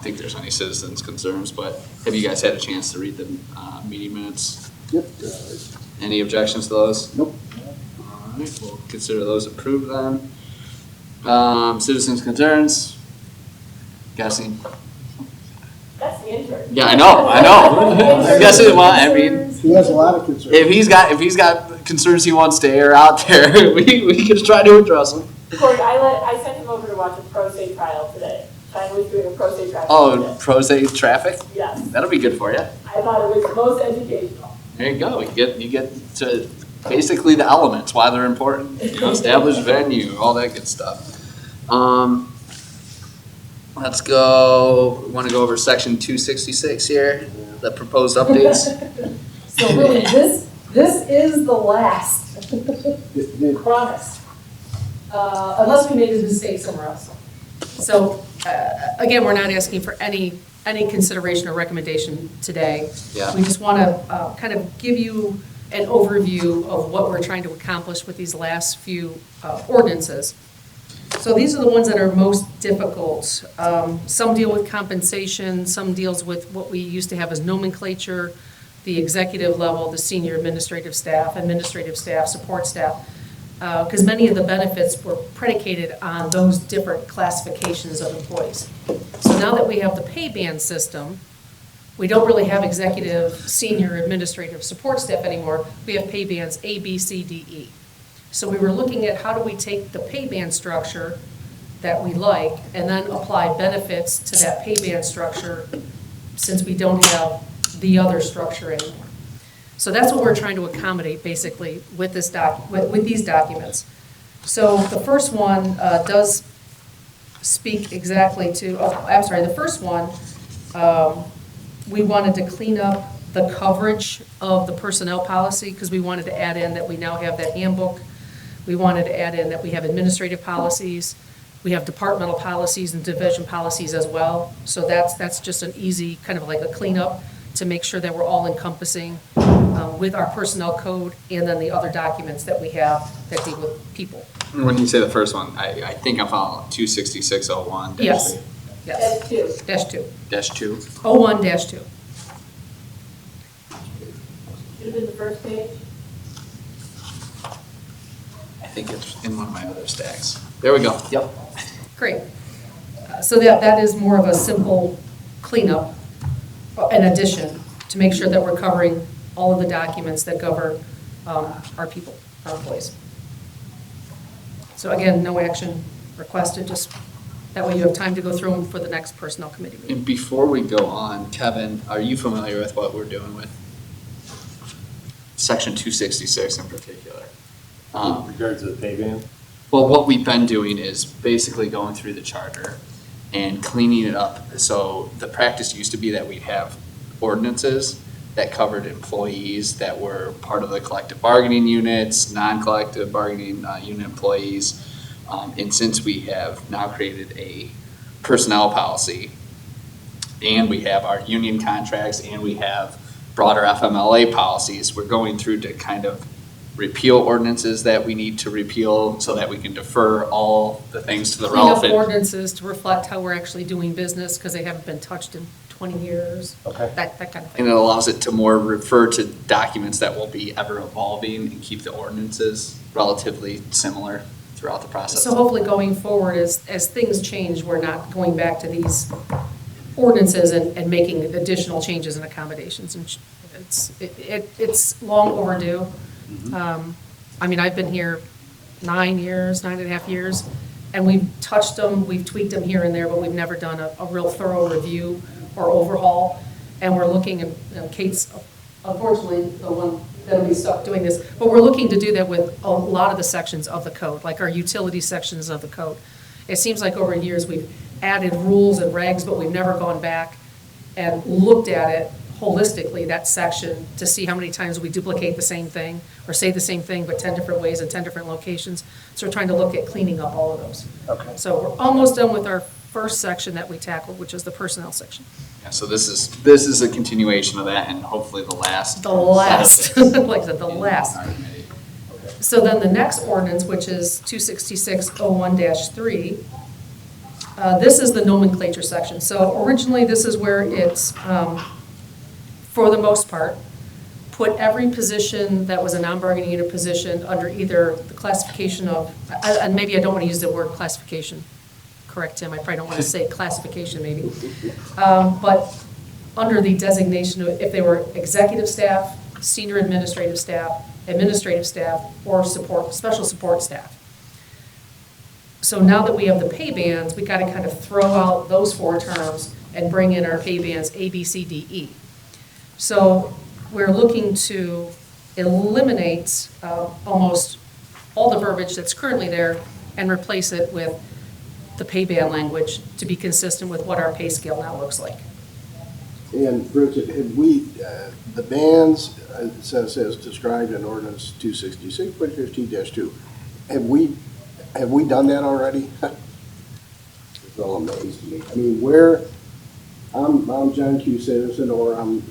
think there's any citizens' concerns, but have you guys had a chance to read the meeting minutes? Yep. Any objections to those? Nope. All right, we'll consider those approved then. Citizens' concerns? Guessing? That's the intern. Yeah, I know. Guessing, well, I mean, He has a lot of concerns. if he's got concerns he wants to air out there, we can try to address them. Corey, I sent him over to watch a pro se trial today. Finally doing a pro se trial. Oh, today. pro se traffic? Yes. That'll be good for you. I thought it was most educational. There you go. You get to basically the elements, why they're important. Established venue, all that good stuff. Let's go. We want to go over section 266 here, the proposed updates. So really, this is the last, promise, unless we made a mistake somewhere else. So, again, we're not asking for any consideration or recommendation today. Yeah. We just want to kind of give you an overview of what we're trying to accomplish with these last few ordinances. So these are the ones that are most difficult. Some deal with compensation, some deals with what we used to have as nomenclature, the executive level, the senior administrative staff, support staff, because many of the benefits were predicated on those different classifications of employees. So now that we have the pay band system, we don't really have executive, senior, administrative, support staff anymore. We have pay bands A, B, C, D, E. So we were looking at how do we take the pay band structure that we like and then apply benefits to that pay band structure since we don't have the other structure anymore. So that's what we're trying to accommodate basically with this with these documents. So the first one does speak exactly to, the first one, we wanted to clean up the coverage of the personnel policy because we wanted to add in that we now have that handbook. We wanted to add in that we have administrative policies, we have departmental policies and division policies as well. So that's just an easy kind of like a cleanup to make sure that we're all encompassing with our personnel code and then the other documents that we have that deal with people. When you say the first one, I think I'm following 26601. Yes. Yes. That's two. Dash 2. -2. 01-2. Should have been the first page. I think it's in one of my other stacks. There we go. Yep. Great. So that is more of a simple cleanup, an addition, to make sure that we're covering all of the documents that govern our people, our employees. So again, no action requested, just that way you have time to go through them for the next personnel committee meeting. And before we go on, Kevin, are you familiar with what we're doing with section 266 in particular? In regards to the pay band? Well, what we've been doing is basically going through the charter and cleaning it up. So the practice used to be that we'd have ordinances that covered employees that were part of the collective bargaining units, non-collective bargaining unit employees. And since we have now created a personnel policy and we have our union contracts and we have broader FMLA policies, we're going through to kind of repeal ordinances that we need to repeal so that we can defer all the things to the Clean up relevant. ordinances to reflect how we're actually doing business because they haven't been touched in 20 years. Okay. That kind of And thing. it allows it to more refer to documents that will be ever evolving and keep the ordinances relatively similar throughout the process. So hopefully going forward, as things change, we're not going back to these ordinances and making additional changes and accommodations. And it's long overdue. I mean, I've been here 9.5 years, and we've touched them, we've tweaked them here and there, but we've never done a real thorough review or overhaul. And we're looking, and Kate's unfortunately the one that'll be stuck doing this, but we're looking to do that with a lot of the sections of the code, like our utility sections of the code. It seems like over years we've added rules and regs, but we've never gone back and looked at it holistically, that section, to see how many times we duplicate the same thing or say the same thing but 10 different ways in 10 different locations. So we're trying to look at cleaning up all of those. Okay. So we're almost done with our first section that we tackled, which is the personnel section. Yeah, so this is a continuation of that and hopefully the last. The last, like I said, the in last. our committee. So then the next ordinance, which is 26601-3, This is the nomenclature section. So originally, this is where it's, for the most part, put every position that was a non-bargaining unit position under either the classification of, and maybe I don't want to use the word classification, correct, Tim? I probably don't want to say classification, maybe. But under the designation of if they were executive staff, senior administrative staff, or support, special support staff. So now that we have the pay bands, we got to kind of throw out those four terms and bring in our pay bands A, B, C, D, E. So we're looking to eliminate almost all the verbiage that's currently there and replace it with the pay band language to be consistent with what our pay scale now looks like. And Bridget, have we, the bands, says as described in ordinance 266.15-2, have we done that already? It's all amazing me. I mean, where, I'm John Q. citizen, or I'm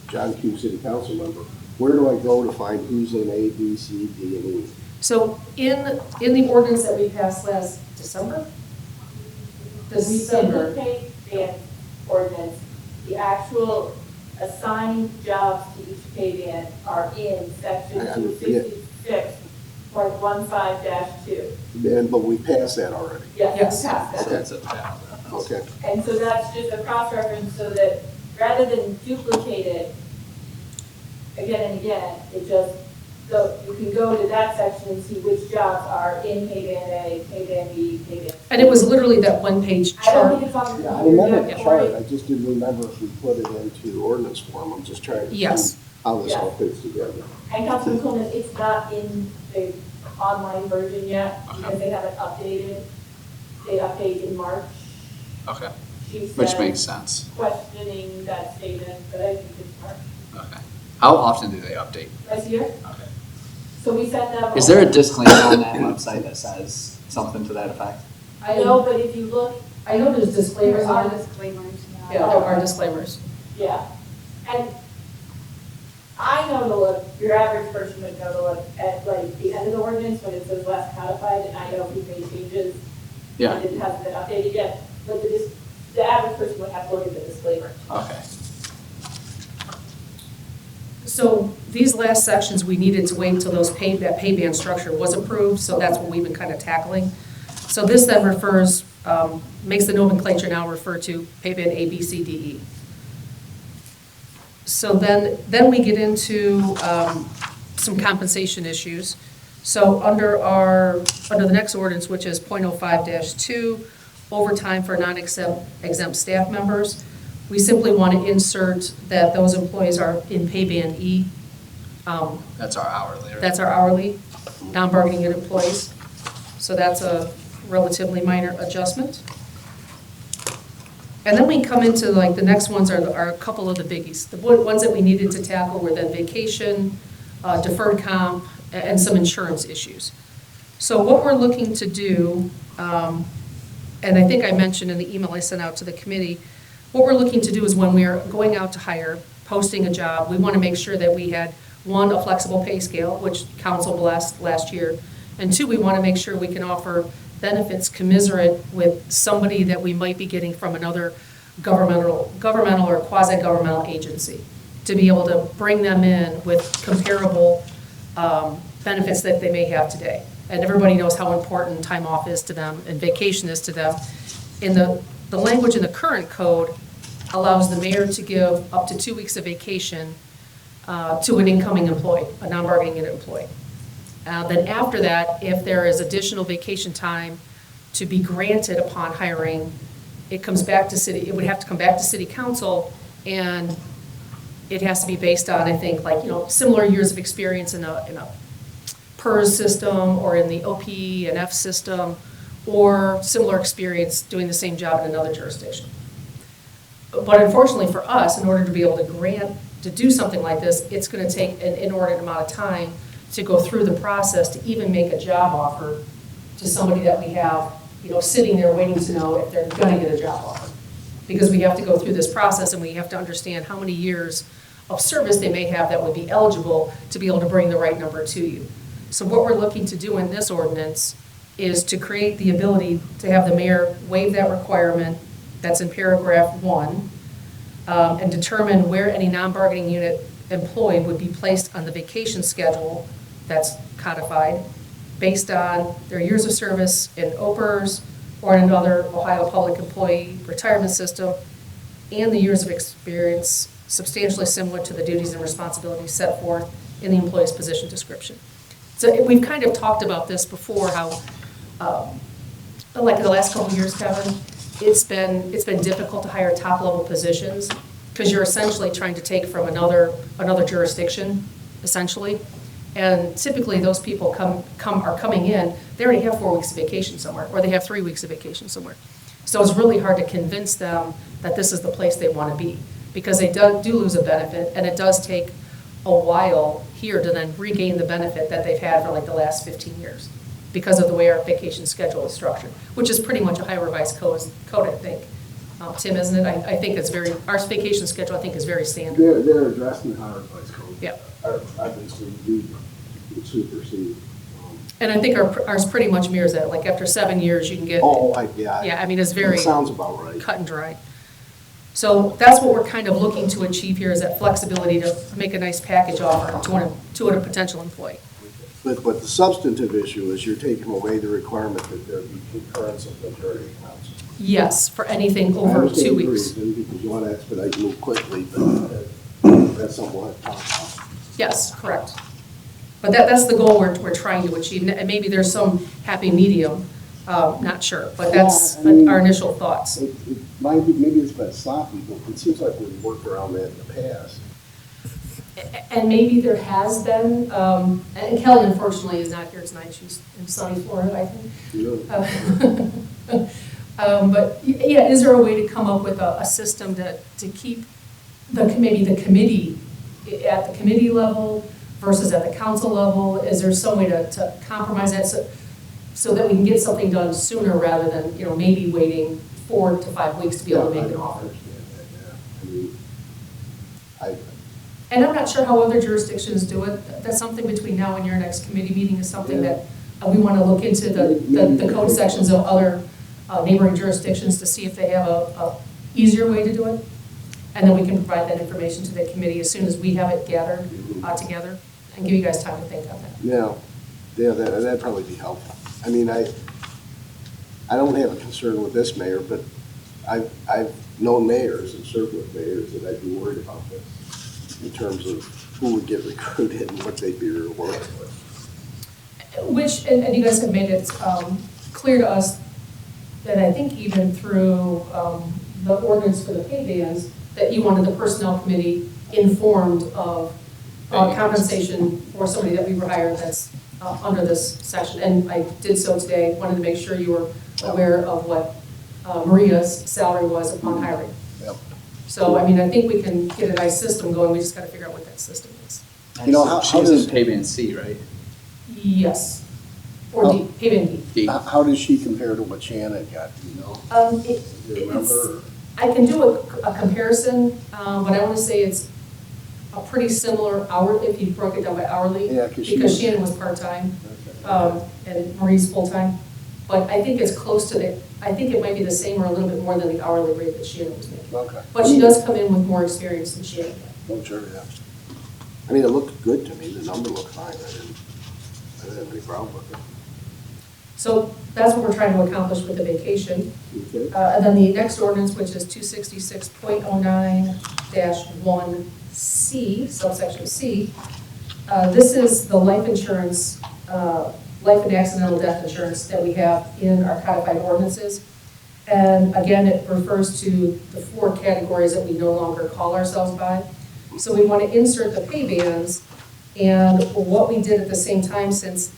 John Q. city council member, where do I go to find who's in A, B, C, D, and E? So in the ordinance that we passed last December? In the pay band ordinance, the actual assigned jobs to each pay band are in section 266.15-2. But we passed that already. Yes. We passed So that. that's a bad. Okay. And so that's just a cross-reference so that rather than duplicate it again and again, it just, so you can go to that section and see which jobs are in pay band A, pay band B, pay band C. And it was literally that one-page I don't chart. think it's on the Yeah, I computer remember yet, the chart, Cory. I just didn't remember if we put it into ordinance form. I'm just trying to Yes. see how this all fits together. And Councilman Coleman, it's not in the online version yet because they haven't updated. They update in March. Okay, She which said, makes sense. questioning that statement, but I think it's March. Okay. How often do they update? Right here? Okay. So we sent them. Is there a disclaimer on that website that says something to that effect? I know, but if you look, I know there's disclaimers There are on it. disclaimers. Yeah, there are disclaimers. yeah. And I know to look, your average person would know to look at like the end of the ordinance when it says last codified, and I know we've made changes. Yeah, And it hasn't been updated yet, but the average person would have to look at the disclaimer. okay. So these last sections, we needed to wait until that pay band structure was approved, so that's what we've been kind of tackling. So this then refers, makes the nomenclature now refer to pay band A, B, C, D, E. So then we get into some compensation issues. So under the next ordinance, which is .05-2, overtime for non-exempt staff members, we simply want to insert that those employees are in pay band E. That's our hourly, right? That's our hourly, non-bargaining unit employees. So that's a relatively minor adjustment. And then we come into like the next ones are a couple of the biggies. The ones that we needed to tackle were then vacation, deferred comp, and some insurance issues. So what we're looking to do, and I think I mentioned in the email I sent out to the committee, what we're looking to do is when we're going out to hire, posting a job, we want to make sure that we had, one, a flexible pay scale, which council blessed last year, and two, we want to make sure we can offer benefits commiserate with somebody that we might be getting from another governmental or quasi-governmental agency, to be able to bring them in with comparable benefits that they may have today. And everybody knows how important time off is to them and vacation is to them. In the language in the current code allows the mayor to give up to 2 weeks of vacation to an incoming employee, a non-bargaining unit employee. Then after that, if there is additional vacation time to be granted upon hiring, it would have to come back to city council, and it has to be based on, I think, like, similar years of experience in a PERS system or in the OPE and F system, or similar experience doing the same job in another jurisdiction. But unfortunately for us, in order to be able to do something like this, it's going to take an inordinate amount of time to go through the process to even make a job offer to somebody that we have, sitting there waiting to know if they're going to get a job offer. Because we have to go through this process and we have to understand how many years of service they may have that would be eligible to be able to bring the right number to you. So what we're looking to do in this ordinance is to create the ability to have the mayor waive that requirement that's in paragraph 1, and determine where any non-bargaining unit employee would be placed on the vacation schedule that's codified based on their years of service in OPERS or in another Ohio Public Employee Retirement System, and the years of experience substantially similar to the duties and responsibilities set forth in the employee's position description. So we've kind of talked about this before, how, like the last couple of years, Kevin, it's been difficult to hire top-level positions because you're essentially trying to take from another jurisdiction, essentially. And typically, those people are coming in, they already have 4 weeks of vacation somewhere, or they have 3 weeks of vacation somewhere. So it's really hard to convince them that this is the place they want to be, because they do lose a benefit, and it does take a while here to then regain the benefit that they've had for like the last 15 years because of the way our vacation schedule is structured, which is pretty much a high revised code, I think. Tim, isn't it? I think it's our vacation schedule, I think, is very standard. They're addressing the higher revised code. Yeah. Obviously, we would supersede. And I think ours pretty much mirrors that, like after 7 years, you can get. Yeah, I mean, it's very. That sounds about right. Cut and dry. So that's what we're kind of looking to achieve here, is that flexibility to make a nice package offer to a potential employee. But the substantive issue is you're taking away the requirement that there be concurrence of majority council. Yes, for anything over 2 weeks. Because you want to expedite, move quickly, but that's something we'll have to talk about. Yes, correct. But that's the goal we're trying to achieve. And maybe there's some happy medium, not sure, but that's our initial thoughts. It might be, maybe it's been sloppy, but it seems like we've worked around that in the past. And maybe there has been, and Kelly unfortunately is not here tonight, she's in sunny Florida, I think. But yeah, is there a way to come up with a system to keep maybe the committee, at the committee level versus at the council level? Is there some way to compromise that so that we can get something done sooner rather than, maybe waiting 4 to 5 weeks to be able to make an offer? And I'm not sure how other jurisdictions do it. That's something between now and your next committee meeting is something that we want to look into the code sections of other neighboring jurisdictions to see if they have a easier way to do it. And then we can provide that information to the committee as soon as we have it gathered together and give you guys time to think on that. Yeah, that'd probably be helpful. I mean, I don't have a concern with this mayor, but I've known mayors and served with mayors that I'd be worried about this in terms of who would get recruited and what they'd be rewarded with. Which, and you guys have made it clear to us that I think even through the ordinance for the pay bands, that you wanted the personnel committee informed of compensation for somebody that we were hired that's under this section. And I did so today, wanted to make sure you were aware of what Maria's salary was upon hiring. Yep. So, I mean, I think we can get a nice system going, we just gotta figure out what that system is. How She's does in pay band C, right? Yes, or D, pay band D. D. how does she compare to what Shannon got? Do you know? Do you remember? I can do a comparison, but I want to say it's a pretty similar hour, if you broke it down by hourly. Yeah, because Shannon was part-time, and Marie's full-time. But I think it's close to I think it might be the same or a little bit more than the hourly rate that Shannon was making. Okay. But she does come in with more experience than Shannon. Oh, sure, yeah. I mean, it looked good to me. The number looked fine. I didn't have any problem with it. So that's what we're trying to accomplish with the vacation. Okay. And then the next ordinance, which is 266.09-1C, subsection C, this is the life insurance, life and accidental death insurance that we have in our codified ordinances. And again, it refers to the 4 categories that we no longer call ourselves by. So we want to insert the pay bands, and what we did at the same time, since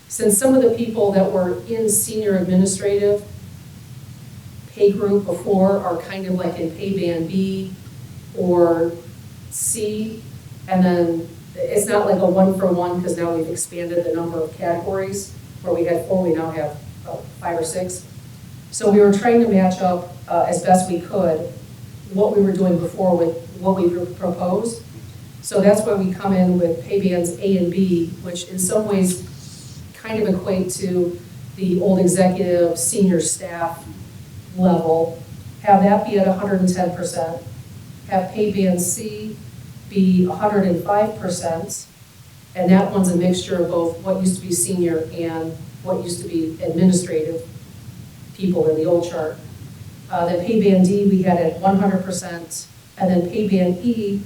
some of the people that were in senior administrative pay group before are kind of like in pay band B or C, and then it's not like a 1-for-1 because now we've expanded the number of categories. Where we had 4, we now have 5 or 6. So we were trying to match up as best we could what we were doing before with what we proposed. So that's why we come in with pay bands A and B, which in some ways kind of equate to the old executive, senior staff level, have that be at 110%, have pay band C be 105%, and that one's a mixture of both what used to be senior and what used to be administrative people in the old chart. Then pay band D, we had at 100%, and then pay band E,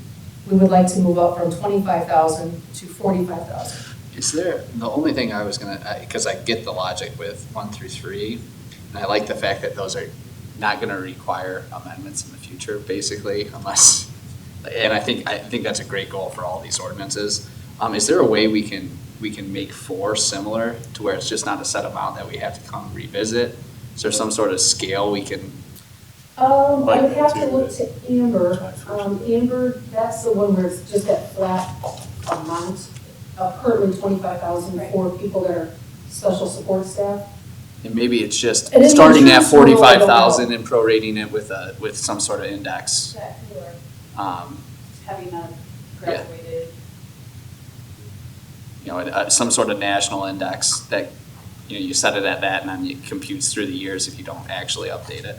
we would like to move up from 25,000 to 45,000. Is there, the only thing I was gonna, because I get the logic with 1 through 3, and I like the fact that those are not gonna require amendments in the future, basically, unless, and I think that's a great goal for all these ordinances. Is there a way we can make 4 similar to where it's just not a set amount that we have to come revisit? Is there some sort of scale we can? I would have to look to Amber. Amber, that's the one where it's just that flat amount of currently 25,000 for people that are special support staff. And maybe it's just And then starting at insurance, no, I don't know. 45,000 and prorating it with some sort of index. That for Having not Yeah. graduated. Some sort of national index that, you set it at that and then it computes through the years if you don't actually update it,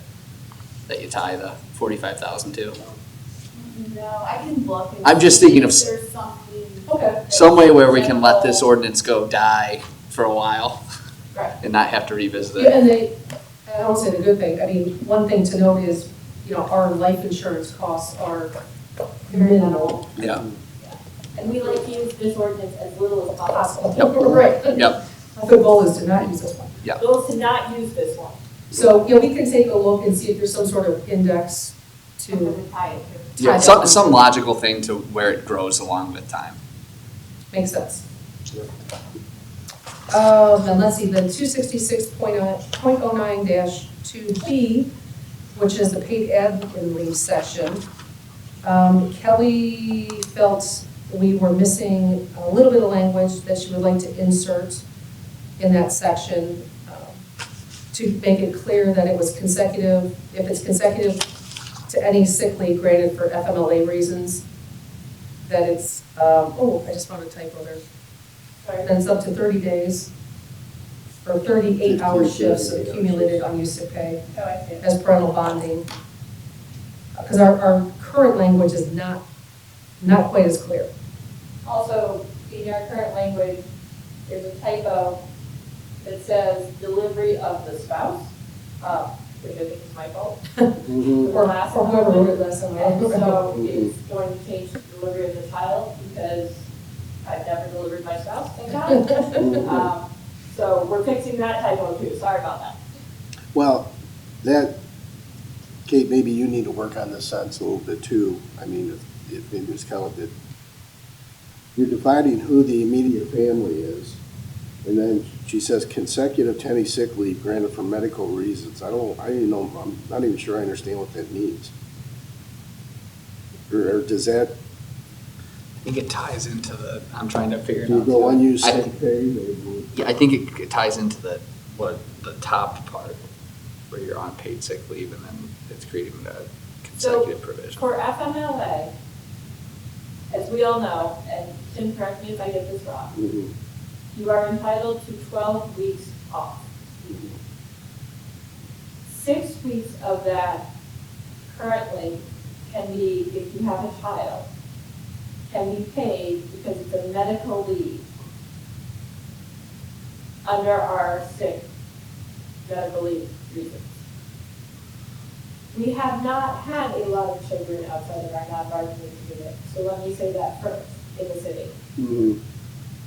that you tie the 45,000 to. No, I can look and I'm just see thinking of if there's something. Okay. some way where we can let this ordinance go die for a while Right. and not have to revisit Yeah, it. and I don't say the good thing, I mean, one thing to note is, our life insurance costs are minimal. Yeah, And we like to use this ordinance as little as possible. Right. yep, The goal is to not use this one. Goal is to not use this one. So, we can take a look and see if there's some sort of index I'm to, gonna tie it to. yeah, some logical thing to where it grows along with time. make sense. Then let's see, the 266.09-2B, which is the paid admin leave section. Kelly felt we were missing a little bit of language that she would like to insert in that section to make it clear that it was consecutive, if it's consecutive to any sick leave granted for FMLA reasons, that it's, I just found a typo there. Sorry. Then it's up to 30 days, or 38-hour shifts of accumulated unused sick pay Oh, I see. as parental bonding. Because our current language is not quite as clear. Also, in our current language, there's a typo that says delivery of the spouse, which I think is my fault. Mhm. Or last Or whoever wrote it last time. I And don't remember. so it's going to change to delivery of the child because I've never delivered my spouse, thank God. So we're fixing that typo too, sorry about that. Well, Kate, maybe you need to work on this sentence a little bit too. I mean, if maybe it's kind of that you're defining who the immediate family is. And then she says consecutive to any sick leave granted for medical reasons. I'm not even sure I understand what that means. Or does that, I think it ties into I'm trying to figure it do you out. go unused I- sick pay? Maybe? Yeah, I think it ties into the top part where you're on paid sick leave and then it's creating a consecutive provision. For FMLA, as we all know, and Tim, correct me if I get this wrong, Mhm. you are entitled to 12 weeks off. 6 weeks of that currently can be, if you have a child, can be paid because it's a medical leave under our sick medical leave reasons. We have not had a lot of children outside of our non-bargaining unit, so let me say that first in the city. Mhm.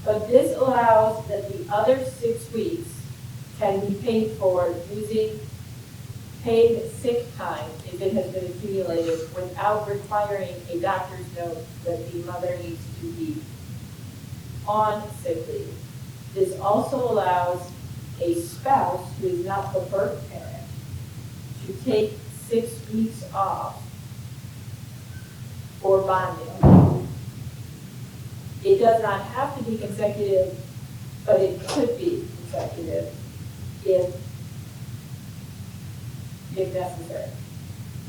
But this allows that the other 6 weeks can be paid for using paid sick time if it has been accumulated without requiring a doctor's note that the mother needs to be on sick leave. This also allows a spouse who is not the birth parent to take 6 weeks off for bonding. It does not have to be consecutive, but it could be consecutive if necessary.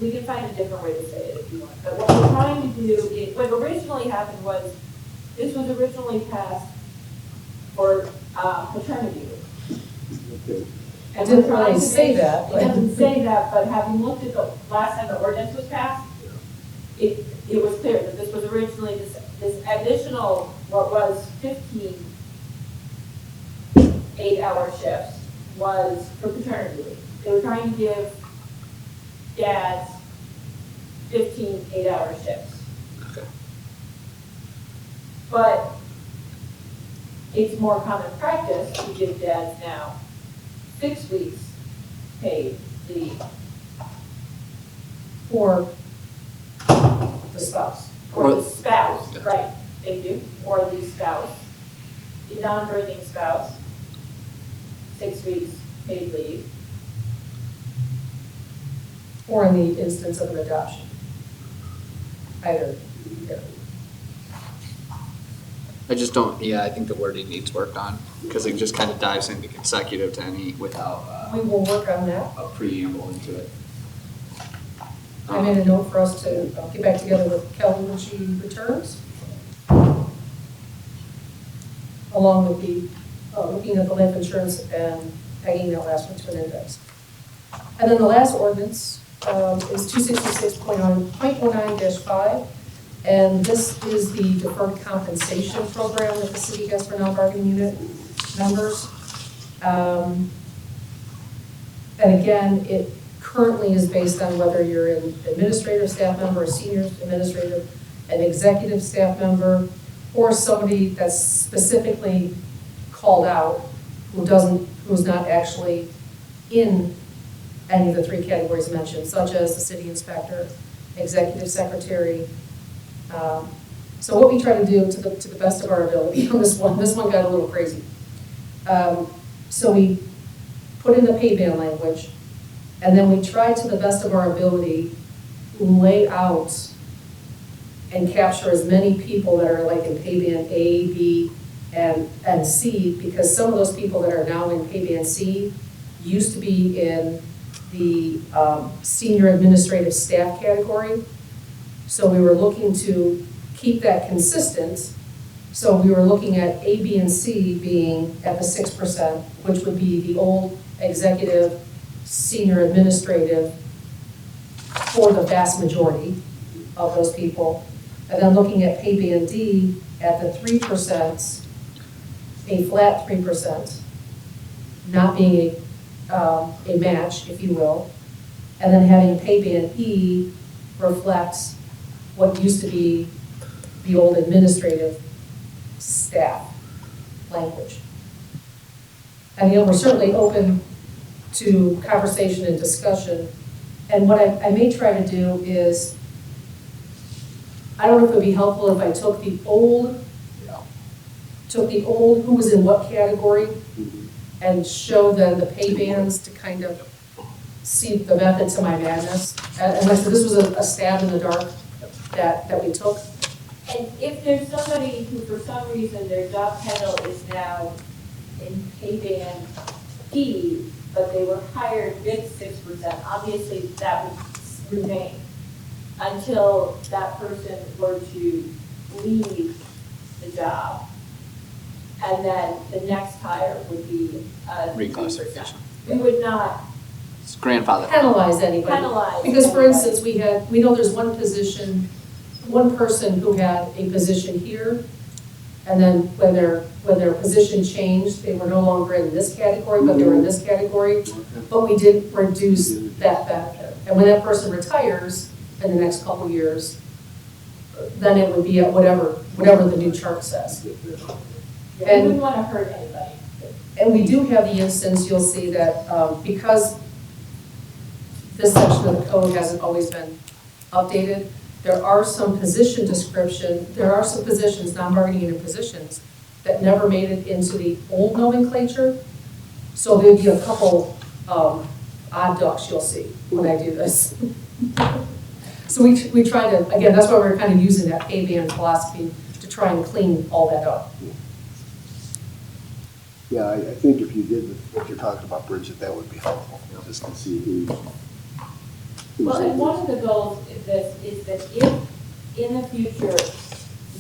We can find a different way to say it if you want, but what we're trying to do is, what originally happened was, this was originally passed for paternity leave. Okay. And Didn't we're trying really to say make- that, It but- doesn't say that, but having looked at the last time the ordinance was passed, it was clear that this was originally, this additional, what was 15 8-hour shifts was for paternity leave. They were trying to give dads 15 8-hour shifts. Okay. But it's more common practice to give dads now 6 weeks paid leave For the spouse. for the spouse, Yeah. right, thank you, or the spouse, the non-birthing spouse, 6 weeks paid leave. Or in the instance of an adoption. Either, yeah. I just don't, yeah, I think the wording needs work on, because it just kind of dives into consecutive to any without We will work on that. a preamble into it. I made a note for us to get back together with Kelly when she returns. Along with the, looking at the life insurance and pegging that last one to an index. And then the last ordinance is 266.09-5. And this is the deferred compensation program that the city has for non-bargaining unit members. And again, it currently is based on whether you're an administrative staff member, a senior administrative, an executive staff member, or somebody that's specifically called out who's not actually in any of the 3 categories mentioned, such as the city inspector, executive secretary. So what we try to do to the best of our ability on this one got a little crazy. So we put in the pay band language, and then we try to the best of our ability lay out and capture as many people that are like in pay band A, B, and C, because some of those people that are now in pay band C used to be in the senior administrative staff category. So we were looking to keep that consistent. So we were looking at A, B, and C being at the 6%, which would be the old executive, senior administrative for the vast majority of those people. And then looking at pay band D at the 3%, a flat 3%, not being a match, if you will. And then having pay band E reflect what used to be the old administrative staff language. And we're certainly open to conversation and discussion. And what I may try to do is, I don't know if it would be helpful if I took the old, who was in what category, and show them the pay bands to kind of see the method to my madness. And like I said, this was a stab in the dark that we took. And if there's somebody who, for some reason, their job title is now in pay band D, but they were hired with 6%, obviously that would remain until that person were to leave the job. And then the next hire would be Reclassification. We would not It's grandfather. Penalize anybody. penalize. Because for anybody. instance, we know there's one person who had a position here, and then when their position changed, they were no longer in this category, but they were in this category, but we didn't reduce that benefit. And when that person retires in the next couple of years, then it would be at whatever the new chart says. Yeah, we wouldn't want to hurt anybody. And we do have the instance, you'll see that because this section of the code hasn't always been updated, there are some position description, there are some positions, non-bargaining unit positions, that never made it into the old nomenclature. So there'd be a couple odd ducks you'll see when I do this. So we try to, again, that's why we're kind of using that pay band philosophy to try and clean all that up. Yeah, I think if you did what you're talking about, Bridget, that would be helpful, just to see who's Well, in and one of the goals of this is that if in the future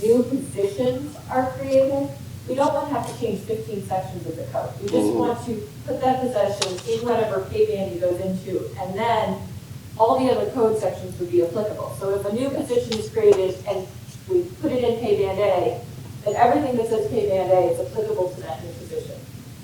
new positions are created, we don't want to have to change 15 sections of the code. We just want to put that possession in whatever pay band it goes into, and then all the other code sections would be applicable. So if a new position is created and we put it in pay band A, then everything that says pay band A is applicable to that new position.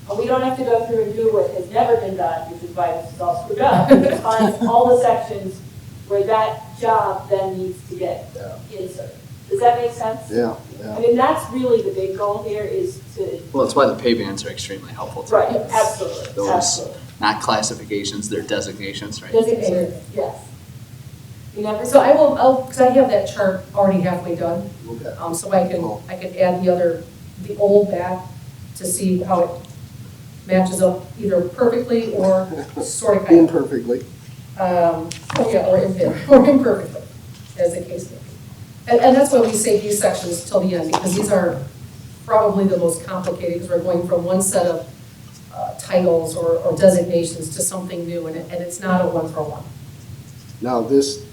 And we don't have to go through and do what has never been done, which is why this is all screwed up, which is find all the sections where that job then needs to get inserted. Does that make sense? Yeah, I yeah. mean, that's really the big goal here is to, Well, that's why the pay bands are extremely helpful too. right, absolutely, Those, absolutely. not classifications, they're designations, right? Designated, yes. You never, So because I have that chart already halfway done, Okay. so I can add the old back to see how it matches up either perfectly or sort of kind of. Imperfectly. Or imperfectly, as the case may be. And that's why we save these sections till the end, because these are probably the most complicated, because we're going from one set of titles or designations to something new, and it's not a one-for-one. Now, this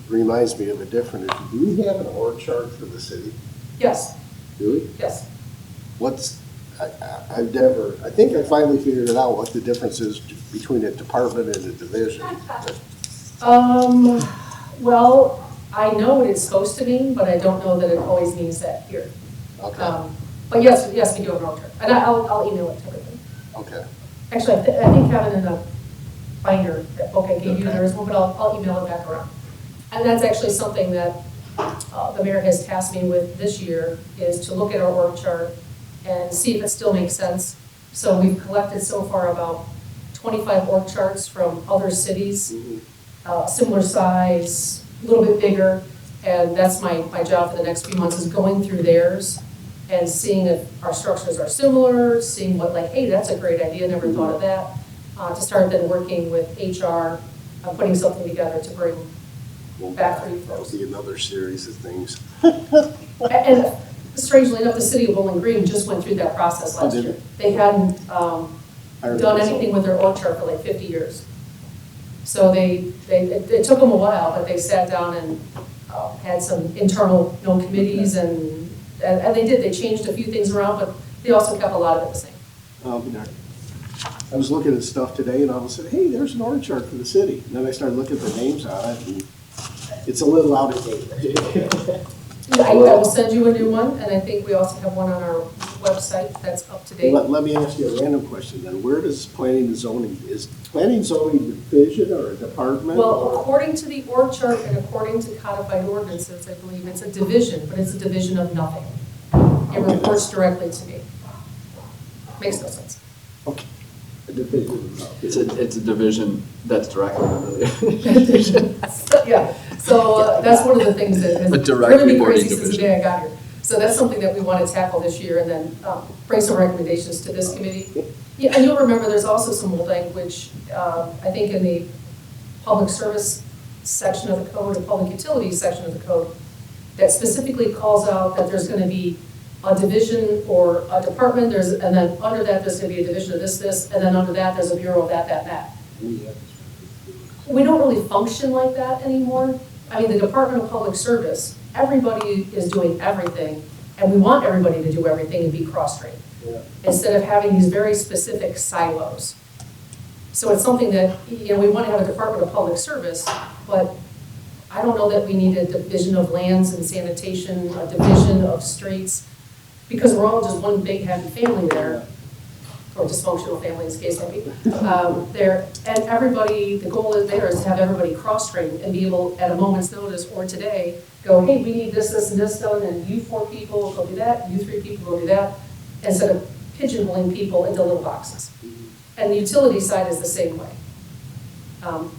reminds me of a different issue. Do we have an org chart for the city? Yes, Do we? yes. I think I finally figured it out, what the difference is between a department and a division. Well, I know what it's supposed to mean, but I don't know that it always means that here. Okay, But yes, we do have an org chart, and I'll email it to everybody. okay. Actually, I think Kevin, in the binder, that book I gave you, there is one, but I'll email it back around. And that's actually something that the mayor has tasked me with this year, is to look at our org chart and see if it still makes sense. So we've collected so far about 25 org charts from other cities, similar size, a little bit bigger, and that's my job for the next few months, is going through theirs and seeing if our structures are similar, seeing what, like, hey, that's a great idea, never thought of that, to start then working with HR, putting something together to bring back for you That'll folks. be another series of things. And strangely enough, the city of Bowling Green just went through that process last did year. it? They hadn't I remember done anything with their org chart for like 50 years. So it took them a while, but they sat down and had some internal, committees and they did. They changed a few things around, but they also kept a lot of it the same. I'll be darned. I was looking at stuff today and all of a sudden, hey, there's an org chart for the city. And then I started looking at the names on it and it's a little out of date. I will send you a new one, and I think we also have one on our website that's up to date. Let me ask you a random question then. Where does planning and zoning, is planning and zoning a division or a department? Well, or- according to the org chart and according to codified ordinances, I believe it's a division, but it's a division of nothing. It reports directly to me. Makes no sense. Okay. A division. It's a division that's directly under the. Yeah, so that's one of the things that has A direct driven me reporting crazy since the division. day I got here. So that's something that we want to tackle this year and then bring some recommendations to this committee. Yeah, and you'll remember there's also some old language, I think in the public service section of the code, or public utilities section of the code, that specifically calls out that there's going to be a division or a department, and then under that, there's going to be a division of this, and then under that, there's a bureau of that. We don't really function like that anymore. I mean, the Department of Public Service, everybody is doing everything, and we want everybody to do everything and be cross-trained, instead of having these very specific silos. So it's something that, we want to have a Department of Public Service, but I don't know that we need a division of lands and sanitation, a division of streets, because we're all just one big happy family there, or dysfunctional family in this case, maybe, there. And everybody, the goal is there is to have everybody cross-trained and be able, at a moment's notice or today, go, hey, we need this, and this done, and you 4 people go do that, you 3 people go do that, instead of pigeonholing people into little boxes. And the utility side is the same way.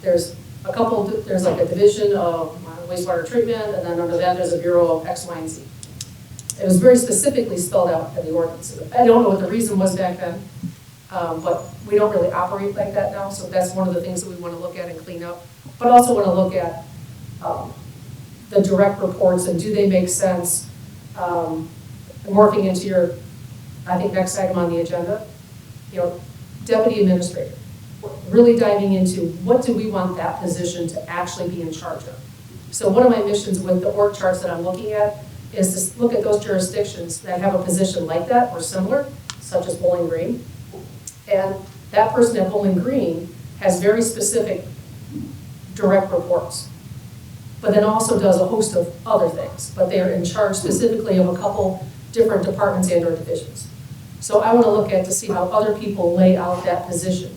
There's like a division of wastewater treatment, and then under that, there's a bureau of X, Y, and Z. It was very specifically spelled out in the ordinance. I don't know what the reason was back then, but we don't really operate like that now, so that's one of the things that we want to look at and clean up. But also want to look at the direct reports and do they make sense, morphing into your, I think, next item on the agenda, deputy administrator. Really diving into what do we want that position to actually be in charge of. So one of my missions with the org charts that I'm looking at is to look at those jurisdictions that have a position like that or similar, such as Bowling Green. And that person at Bowling Green has very specific direct reports, but then also does a host of other things. But they are in charge specifically of a couple different departments and or divisions. So I want to look at to see how other people lay out that position.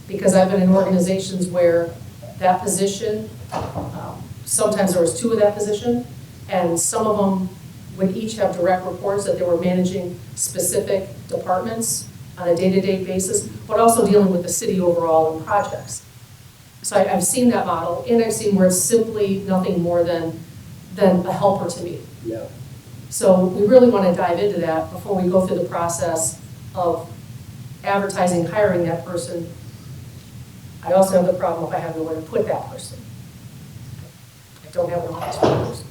Because I've been in organizations where that position, sometimes there was two of that position, and some of them would each have direct reports that they were managing specific departments on a day-to-day basis, but also dealing with the city overall and projects. So I've seen that model, and I've seen where it's simply nothing more than a helper to me. Yeah. So we really want to dive into that before we go through the process of advertising, hiring that person. I also have the problem if I have nowhere to put that person. I don't have an office for that person.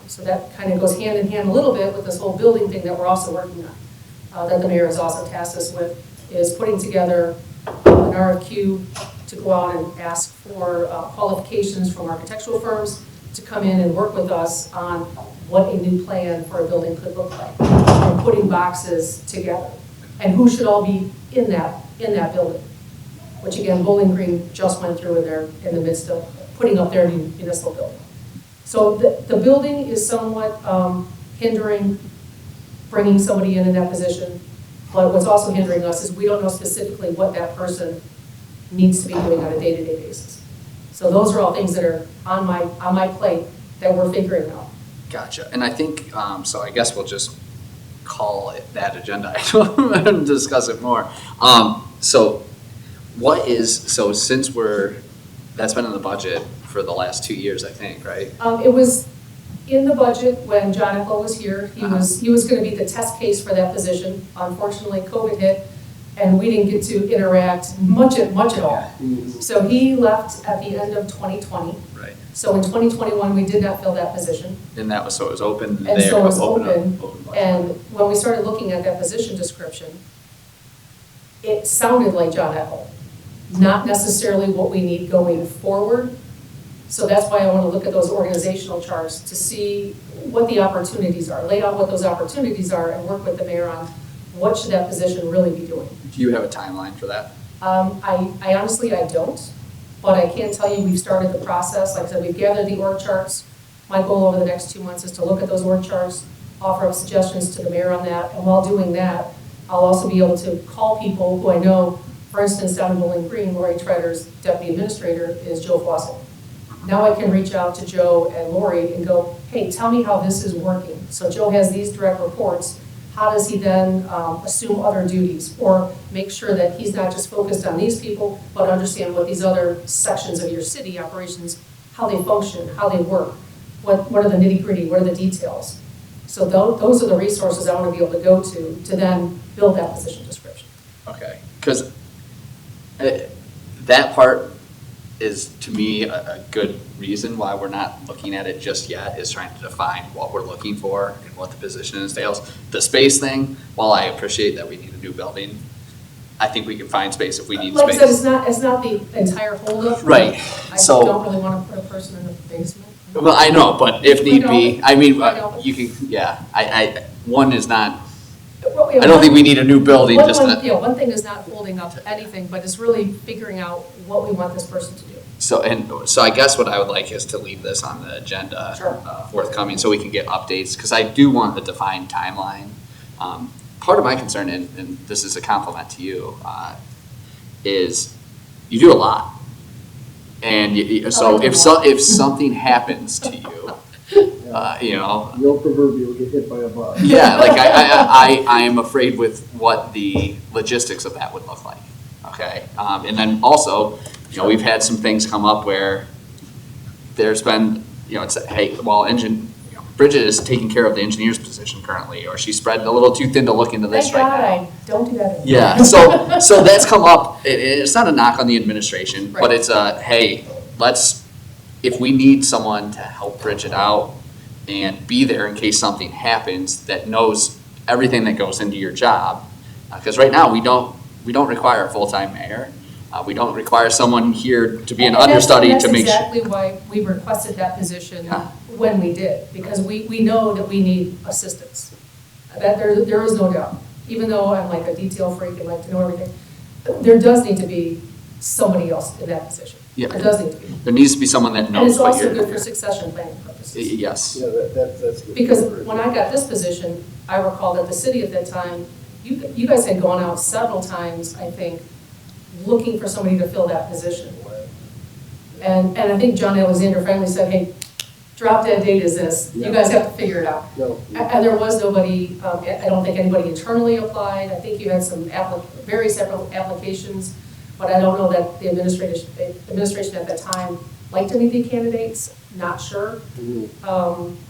So that kind of goes hand in hand a little bit with this whole building thing that we're also working on, that the mayor has also tasked us with, is putting together an RFQ to go out and ask for qualifications from architectural firms to come in and work with us on what a new plan for a building could look like, and putting boxes together, and who should all be in that building. Which again, Bowling Green just went through and they're in the midst of putting up their new municipal building. So the building is somewhat hindering bringing somebody in that position, but what's also hindering us is we don't know specifically what that person needs to be doing on a day-to-day basis. So those are all things that are on my plate that we're figuring out. Gotcha. And I think, so I guess we'll just call it that agenda item and discuss it more. So since that's been in the budget for the last 2 years, I think, right? It was in the budget when John Eckel was here. He was going to be the test case for that position. Unfortunately, COVID hit, and we didn't get to interact much at all. So he left at the end of 2020. Right. So in 2021, we did not fill that position. And that was, so it was open there. And so it was open. And when we started looking at that position description, it sounded like John Eckel, not necessarily what we need going forward. So that's why I want to look at those organizational charts to see what the opportunities are, lay out what those opportunities are, and work with the mayor on what should that position really be doing. Do you have a timeline for that? I honestly, I don't, but I can tell you we've started the process. Like I said, we've gathered the org charts. My goal over the next 2 months is to look at those org charts, offer up suggestions to the mayor on that, and while doing that, I'll also be able to call people who I know, for instance, down in Bowling Green, Lori Treader's deputy administrator is Joe Fawcett. Now I can reach out to Joe and Lori and go, hey, tell me how this is working. So Joe has these direct reports. How does he then assume other duties, or make sure that he's not just focused on these people, but understand what these other sections of your city operations, how they function, how they work, what are the nitty gritty, what are the details. So those are the resources I want to be able to go to then build that position description. Okay, because that part is, to me, a good reason why we're not looking at it just yet, is trying to define what we're looking for and what the position entails. The space thing, while I appreciate that we need a new building, I think we can find space if we need Like space. I said, it's not the entire holdup. Right. I So- don't really want to put a person in the basement. Well, I know, but if need be, I mean, I know. you can, yeah, one is not, Well, yeah, I don't think we need a new building, One just one thing is not holding up anything, but it's really figuring out what we want this person to do. So I guess what I would like is to leave this on the agenda, Sure. forthcoming, so we can get updates, because I do want a defined timeline. Part of my concern, and this is a compliment to you, is you do a lot. And so if something happens to you, You'll proverbially get hit by a bus. yeah, like I am afraid with what the logistics of that would look like, okay? And then also, we've had some things come up where there's been, it's, hey, well, Bridget is taking care of the engineer's position currently, or she's spread a little too thin to look into this Thank right God now. I don't do that anymore. Yeah, so that's come up, it's not a knock on the administration, but Right. it's a, hey, if we need someone to help Bridget out and be there in case something happens, that knows everything that goes into your job, because right now we don't require a full-time mayor, We don't require someone here to be an And that's- understudy to make That's sure. exactly why we requested that position Huh. when we did, because we know that we need assistance. That there is no doubt. Even though I'm like a detail freak and like to know everything, there does need to be somebody else in that position. Yeah. There does need to be. There needs to be someone that And knows it's what also you're. good for succession planning purposes. Yes. Yeah, that's good. Because when I got this position, I recall that the city at that time, you guys had gone out several times, I think, looking for somebody to fill that position. And I think John Alexander finally said, hey, drop dead date is this, you Yeah. guys have to figure it out. No, And there was nobody, I don't think anybody internally applied, I think you had some very several applications, but I don't know that the administration at that time liked any of the candidates, not sure. mhm.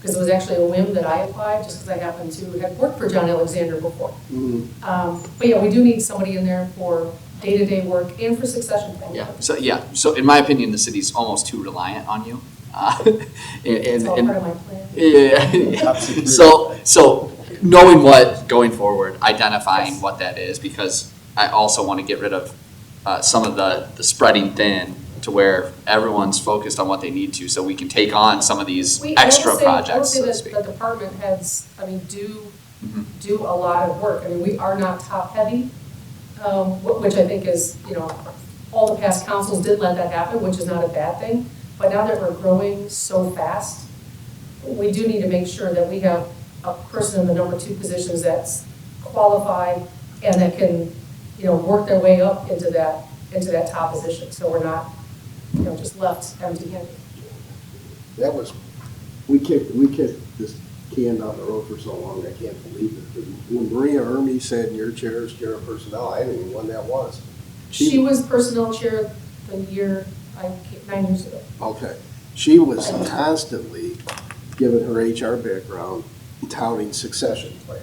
Because it was actually a whim that I applied, just because I happened to have worked for John Alexander before. Mhm. But yeah, we do need somebody in there for day-to-day work and for succession planning. So in my opinion, the city's almost too reliant on you. It's all And part of my plan. yeah. So knowing what going forward, identifying what that is, because I also want to get rid of some of the spreading thin to where everyone's focused on what they need to, so we can take on some of these extra projects, so I to would speak. say that the department heads, I mean, do Mhm. a lot of work. I mean, we are not top-heavy, which I think is, all the past councils did let that happen, which is not a bad thing. But now that we're growing so fast, we do need to make sure that we have a person in the number 2 positions that's qualified and that can, work their way up into that top position. So we're not, just left empty-handed. That was, we kicked this can down the road for so long, I can't believe it. When Maria Ermy said your chair is chair of personnel, I didn't even know when that was. She was personnel chair the year, 9 years ago. Okay. She was constantly, given her HR background, touting succession plans.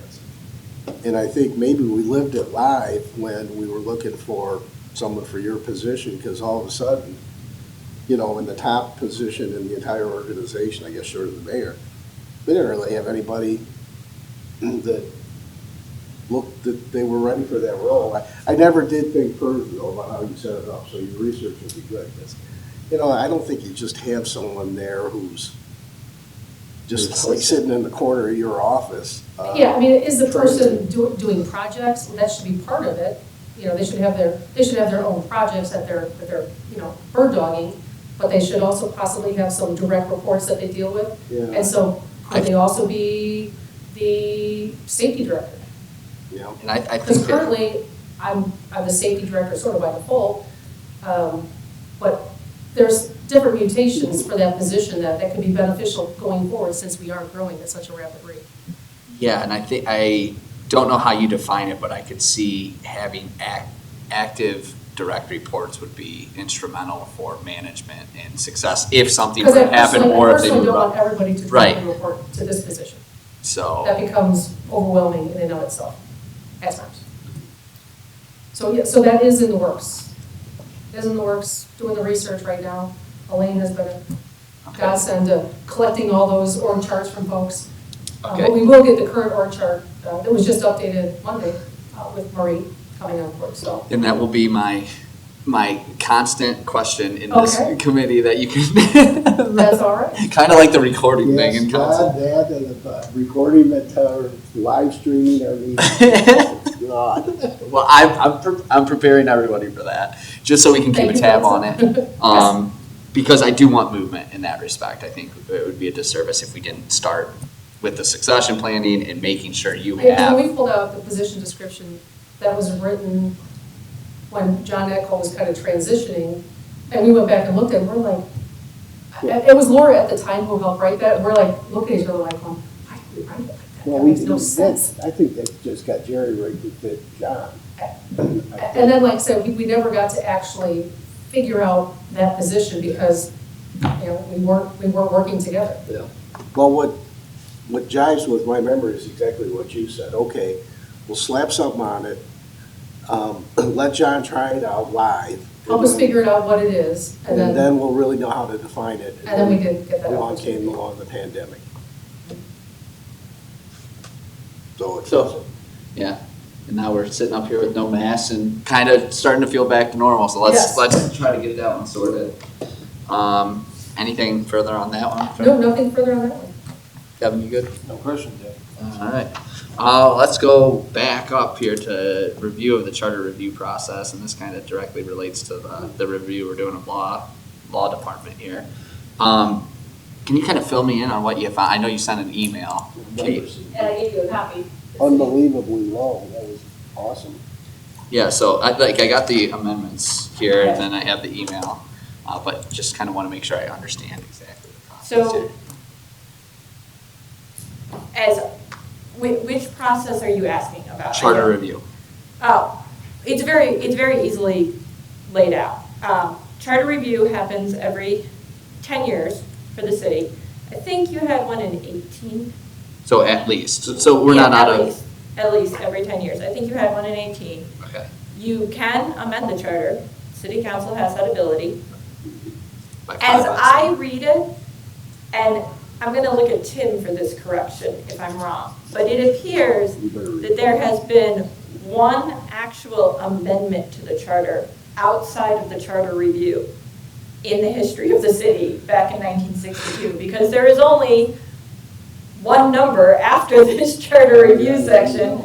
And I think maybe we lived it live when we were looking for someone for your position, because all of a sudden, in the top position in the entire organization, I guess short of the mayor, we didn't really have anybody that looked that they were ready for that role. I never did think further though about how you set it up, so your research would be good. Because, I don't think you just have someone there who's just like sitting in the corner of your office. Yeah, I mean, is the person doing projects? That should be part of it. They should have their own projects that they're bird dogging, but they should also possibly have some direct reports that they deal with. Yeah. And so could they also be the safety director? Yeah. And I Because think that, currently, I'm the safety director sort of by default, but there's different mutations for that position that can be beneficial going forward since we are growing at such a rapid rate. yeah, and I don't know how you define it, but I could see having active direct reports would be instrumental for management and success if something were Because to happen or I if they personally move don't want up. everybody to Right. directly report to this position. So, That becomes overwhelming in and of itself, at times. So, yeah, so that is in the works. Is in the works, doing the research right now. Elaine has been a godsend to collecting all those org charts from folks. Okay. But we will get the current org chart that was just updated Monday with Marie coming on board, so. and that will be my constant question in this Okay. committee that you can. That's all right. Kind of like the recording thing Yes, in God, council. that and recording that, live streaming everything. God. Well, I'm preparing everybody for that, just so we can keep a Thank you, tab on Melissa. it. Because I do want movement in that respect. I think it would be a disservice if we didn't start with the succession planning and making sure you Yeah, when have. we pulled out the position description that was written when John Eckel was kind of transitioning, and we went back and looked at it, we're like, it was Laura at the time who helped write that, and we're like, looking at each other like, why did we write it like that? Well, That makes no sense. I think that just got Jerry rigged to fit John. And then, like I said, we never got to actually figure out that position because, we weren't working together. Yeah. Well, what jives with my memory is exactly what you said. Okay, we'll slap something on it, let John try it out live. Help us figure it out what it is, And then we'll really know how to define it. And then we did get that Along opportunity. came along the pandemic. So it's. So, yeah. And now we're sitting up here with no masks and kind of starting to feel back to normal, so Yes. let's try to get that one sorted. Anything further on that one? No, nothing further on that one. Kevin, you good? No question, Dave. All right. Let's go back up here to review of the charter review process, and this kind of directly relates to the review we're doing of law department here. Can you kind of fill me in on what you found? I know you sent an email. Can you- And I gave you a copy. Unbelievably low, that was awesome. Yeah, so I got the amendments here, and then I have the email, but just kind of want to make sure I understand exactly the process So, here. which process are you asking about? Charter review. Oh, it's very easily laid out. Charter review happens every 10 years for the city. I think you had one in 18. So at least, so we're Yeah, not out at of, least- At least every 10 years. I think you had one in 18. okay, You can amend the charter. City council has that ability. by As 5 I read it, and I'm going to look at Tim for this correction if I'm wrong, but it appears You better read that there has been one actual amendment to the charter outside of the charter review in the history of the city back in 1962, because there is only one number after this charter review section.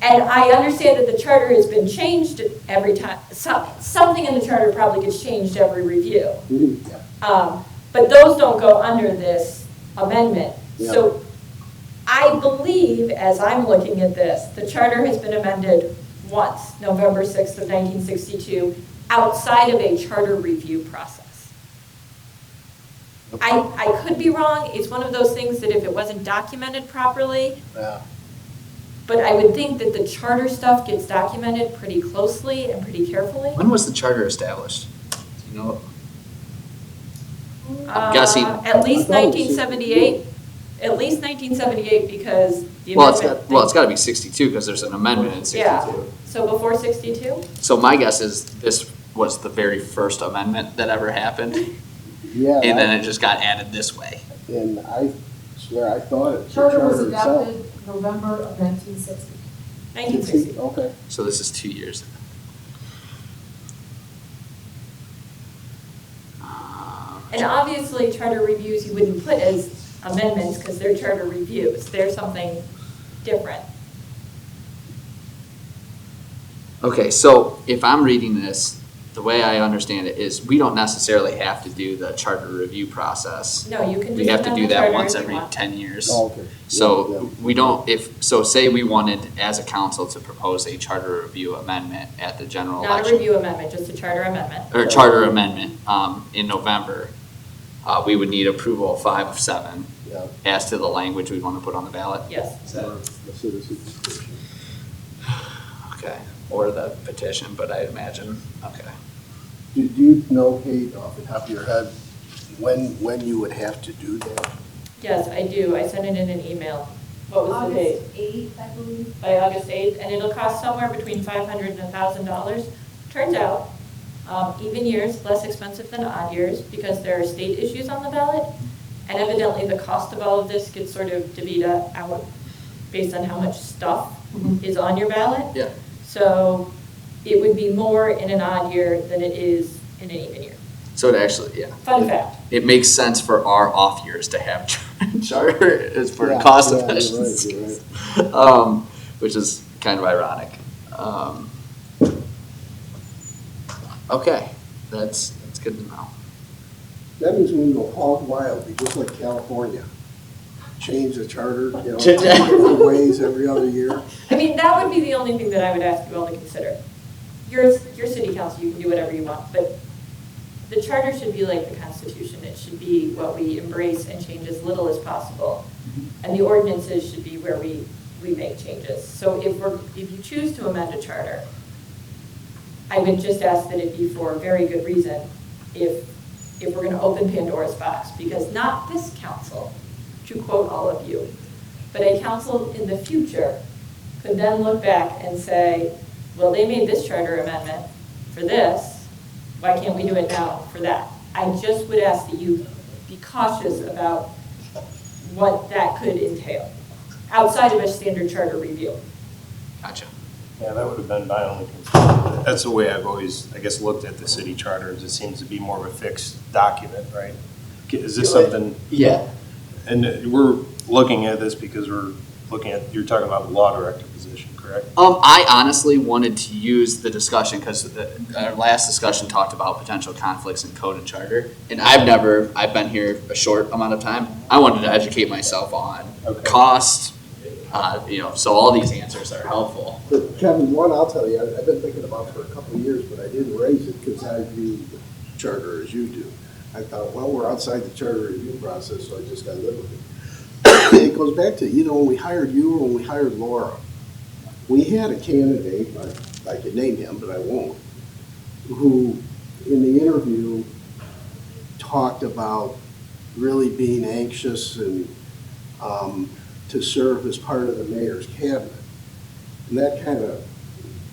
And I understand that the charter has been changed every time. Something in the charter probably gets changed every review. Yeah. But those don't go under this amendment. Yeah. So I believe, as I'm looking at this, the charter has been amended once, November 6th of 1962, outside of a charter review process. I could be wrong. It's one of those things that if it wasn't documented properly, Yeah. but I would think that the charter stuff gets documented pretty closely and pretty carefully. When was the charter established? Do you know? I'm guessing- At least I thought it was 1978, at least 1978, because the Well, amendment. it's got to be 62 because there's an amendment in 62. Yeah, so before 62? So my guess is this was the very first amendment that ever happened, Yeah, and then it just got added this way. and I swear, I thought it. the Charter was itself. adopted November of 1960. 1960. Okay. So this is 2 years. And obviously, charter reviews you wouldn't put as amendments because they're charter reviews. They're something different. Okay, so if I'm reading this, the way I understand it is we don't necessarily have to do the charter review process. No, you can We just have to amend do the that charter once if you every want. 10 years. Oh, okay. So Yeah, we don't, so say we wanted, as a council, to propose a charter review amendment at the general Not a election. review amendment, just a charter amendment. Or charter amendment, in November. We would need approval of 5 of 7 Yeah. as to the language we want to put on the ballot. Yes. Is that- Or the citizens petition. Okay, or the petition, but I imagine, okay. Do you know, Kate, off the top of your head, when you would have to do that? Yes, I do. I sent it in an email. What was the date? August 8th, I believe. By August 8th, and it'll cost somewhere between $500 and $1,000. Turns out, even years, less expensive than odd years, because there are state issues on the ballot, and evidently the cost of all of this gets sort of divvied out based on how much stuff is on your ballot. Yeah. So it would be more in an odd year than it is in an even year. So it actually, yeah. Fun fact. It makes sense for our off years to have charter, is for Yeah, cost yeah, you're right, efficiency. you're right. Which is kind of ironic. Okay, that's good to know. That means we go hog wild, be just like California. Change the charter, you know, different ways every other year. I mean, that would be the only thing that I would ask you all to consider. Your city council, you can do whatever you want, but the charter should be like the Constitution. It should be what we embrace and change as little as possible. And the ordinances should be where we make changes. So if you choose to amend a charter, I would just ask that it be for a very good reason if we're going to open Pandora's box, because not this council, to quote all of you, but a council in the future could then look back and say, well, they made this charter amendment for this, why can't we do it now for that? I just would ask that you be cautious about what that could entail, outside of a standard charter review. Gotcha. Yeah, that would have been my only concern. That's the way I've always, I guess, looked at the city charters. It seems to be more of a fixed document, right? Is this something, Yeah, and we're looking at this because we're looking at, you're talking about the law director position, correct? I honestly wanted to use the discussion, because our last discussion talked about potential conflicts in code and charter, and I've been here a short amount of time. I wanted to educate myself on Okay. cost, so all these answers are helpful. But Kevin, one, I'll tell you, I've been thinking about it for a couple of years, but I didn't raise it because I view the charter as you do. I thought, well, we're outside the charter review process, so I just got to live with it. It goes back to, when we hired you or when we hired Laura, we had a candidate, I could name him, but I won't, who in the interview talked about really being anxious and to serve as part of the mayor's cabinet. And that kind of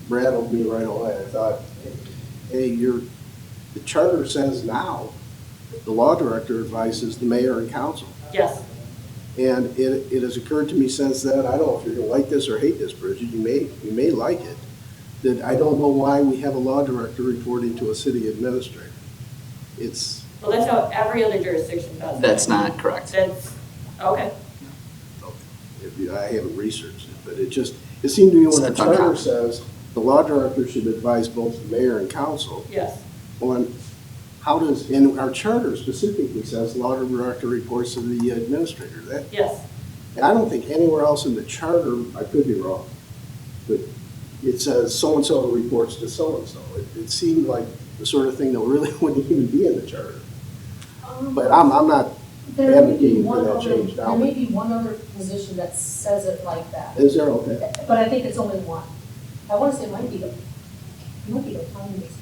rattled me right away. I thought, hey, the charter says now, the law director advises the mayor and council. Yes. And it has occurred to me since then, I don't know if you're gonna like this or hate this, Bridget, you may like it, that I don't know why we have a law director reporting to a city administrator. Well, that's how every other jurisdiction does it. That's not correct. Okay. I haven't researched it, but it seemed to me when the It's uncommon. charter says the law director should advise both the mayor and council Yes. on how does, and our charter specifically says law director reports to the administrator. Yes. And I don't think anywhere else in the charter, I could be wrong, but it says so-and-so reports to so-and-so. It seemed like the sort of thing that really wouldn't even be in the charter. But I'm not There may be advocating for one that other, change there now. may be one other position that says it like that, Is there, okay? but I think it's only one. I want to say it might be the finance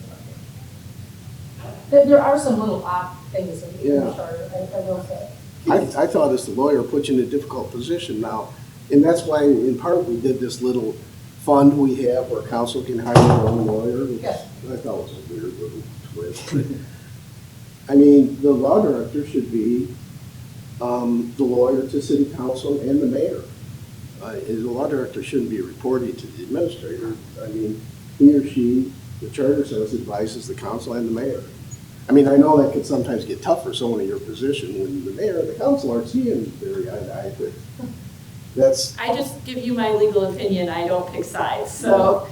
director. There are some little odd things in the Yeah. charter, I will say. I thought as the lawyer, puts you in a difficult position now, and that's why in part we did this little fund we have where council can hire their own lawyer, which Yeah. I thought was a weird little twist. I mean, the law director should be the lawyer to city council and the mayor. The law director shouldn't be reporting to the administrator. I mean, he or she, the charter says, advises the council and the mayor. I mean, I know that could sometimes get tough for someone in your position when the mayor and the council aren't seeing very eye to eye, but that's, I just give you my legal opinion, I don't pick sides, so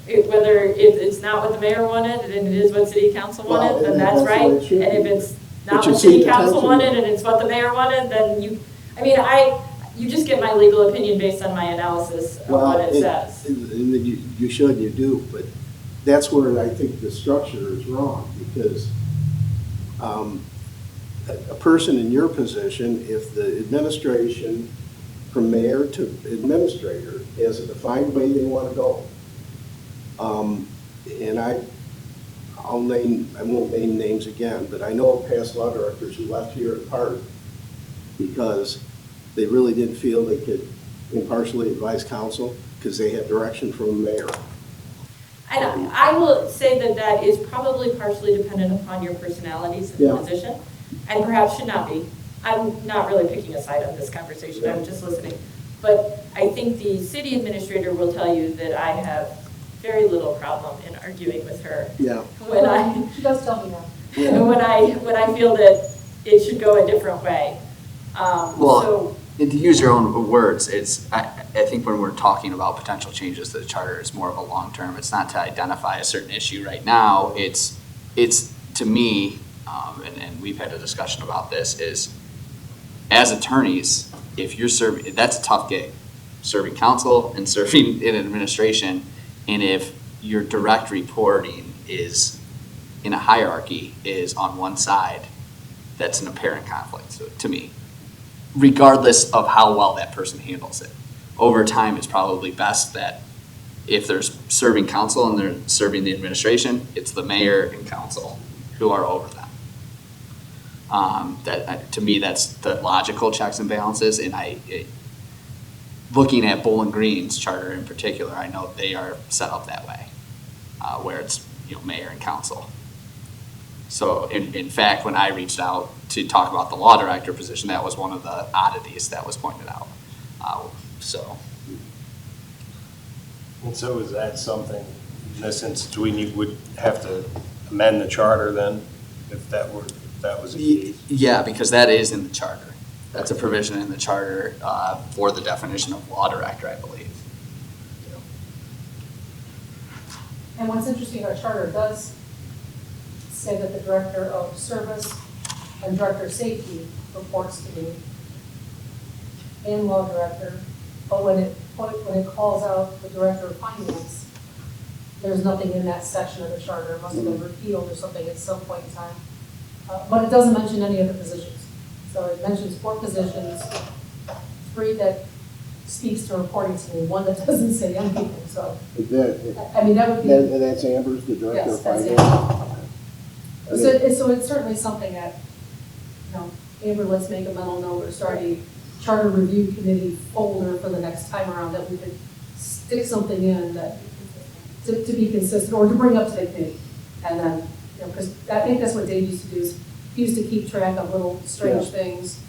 whether it's not what the mayor wanted and it is what city council Well, wanted, then and that's that's right. what it should And be. if it's But not you what see city the council tension. wanted and it's what the mayor wanted, then you just get my legal opinion based on my analysis of well, what it says. and you should, you do, but that's where I think the structure is wrong, because a person in your position, if the administration, from mayor to administrator, has a defined way they want to go, and I won't name names again, but I know of past law directors who left here in part because they really didn't feel they could impartially advise council because they had direction from the mayor. And I will say that is probably partially dependent upon your personalities in the Yeah. position, and perhaps should not be. I'm not really picking a side on this conversation, I'm just listening. But I think the city administrator will tell you that I have very little problem in arguing with her Yeah. She does tell me that. when I feel that it should go a different way. Well, and to use your own words, I think when we're talking about potential changes to the charter, it's more of a long-term. It's not to identify a certain issue right now. It's to me, and we've had a discussion about this, is as attorneys, if you're serving, that's a tough gig, serving counsel and serving in administration. And if your direct reporting is in a hierarchy is on one side, that's an apparent conflict to me, regardless of how well that person handles it. Over time, it's probably best that if they're serving council and they're serving the administration, it's the mayor and council who are over them. To me, that's the logical checks and balances, and looking at Bowling Green's charter in particular, I know they are set up that way, where it's mayor and council. So in fact, when I reached out to talk about the law director position, that was one of the oddities that was pointed out. So And so is that something, in this instance, would have to amend the charter then, if that was the case? Yeah, because that is in the charter. That's a provision in the charter for the definition of law director, I believe. And what's interesting, our charter does say that the director of service and director of safety reports to me, and law director, but when it calls out the director of finance, there's nothing in that section of the charter, it must have been repealed or something at some point in time. But it doesn't mention any of the positions. So it mentions 4 positions, 3 that speaks to reporting to me, 1 that doesn't say anything, so, Is that, I mean, that would be. and that's Amber's, the director Yes, of that's finance? So it's certainly something that, you know, Amber, let's make a mental note or start a charter review committee folder for the next time around that we could stick something in that, to be consistent or to bring up to the committee. And then, you know, because I think that's what Dave used to do is he used to keep track of little strange things.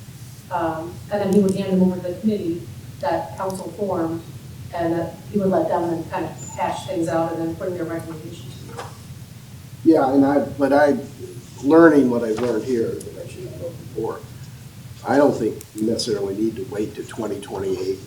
And then he would hand them over to the committee that council formed and that he would let them then kind of hash things out and then bring their recommendations. Yeah, learning what I've learned here, that I should have known before, I don't think you necessarily need to wait to 2028,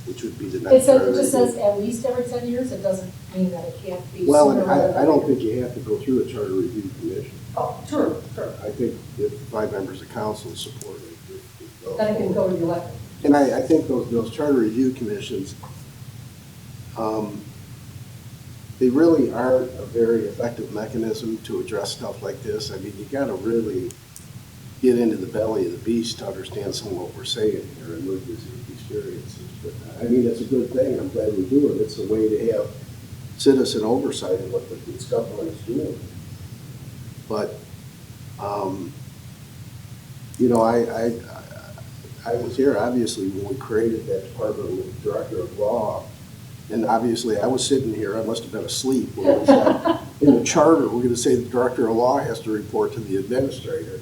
which would be the next. It just says at least every 10 years, it doesn't mean that it can't be Well, sooner rather than I don't later. think you have to go through a charter review commission. Oh, sure. I think if 5 members of council support it, Then it can go to the elected. And I think those charter review commissions, they really aren't a very effective mechanism to address stuff like this. I mean, you gotta really get into the belly of the beast to understand some of what we're saying here and live these experiences. But I mean, it's a good thing. I'm glad we do it. It's a way to have citizen oversight of what this government is doing. But, you know, I was here, obviously, when we created that department with the director of law. And obviously, I was sitting here, I must have been asleep, when we said, in the charter, we're gonna say the director of law has to report to the administrator.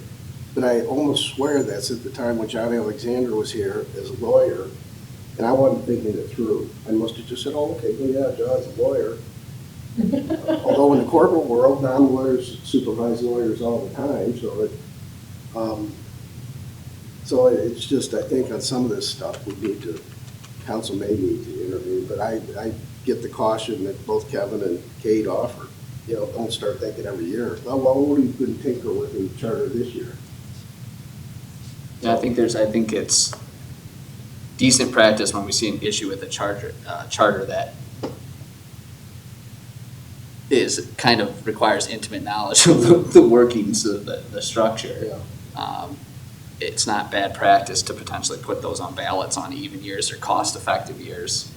But I almost swear that's at the time when John Alexander was here as a lawyer, and I wasn't thinking it through. I must have just said, oh, okay, well, yeah, John's a lawyer. Although in the corporate world, non-lawyers supervise lawyers all the time, so it's just, I think on some of this stuff, we need to, council may need to intervene, but I get the caution that both Kevin and Kate offer. You know, don't start thinking every year, well, what are you going to tinker with in the charter this year? Yeah, I think it's decent practice when we see an issue with a charter that kind of requires intimate knowledge of the workings of the structure. Yeah. It's not bad practice to potentially put those on ballots on even years or cost-effective years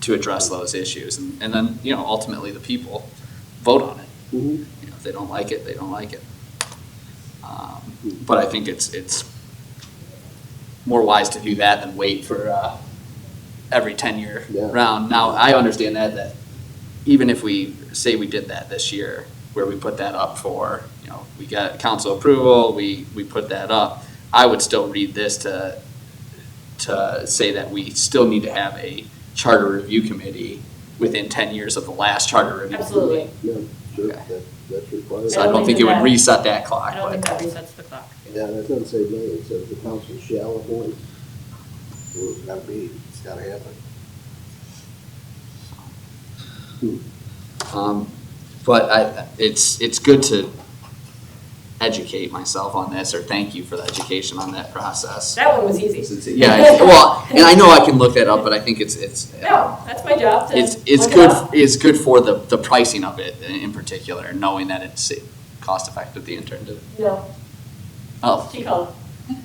to address those issues. And then, you know, ultimately the people vote on it. Mm-hmm. You know, if they don't like it, they don't like it. But I think it's more wise to do that than wait for every 10-year Yeah. round. Now, I understand that even if we say we did that this year, where we put that up for, you know, we got council approval, we put that up, I would still read this to say that we still need to have a charter review committee within 10 years of the last charter review. Absolutely. Yeah, sure, Okay. that's required. So I don't think it would reset that clock. I don't think but- that resets the clock. Yeah, that doesn't say may, it says the council shall appoint. Well, it's gotta be, it's gotta happen. But it's good to educate myself on this, or thank you for the education on that process. That one was easy. Yeah, well, and I know I can look that up, but I think it's No, that's my job to it's look it good, up. it's good for the pricing of it in particular, knowing that it's cost effective, the intern did. No, Oh, She called.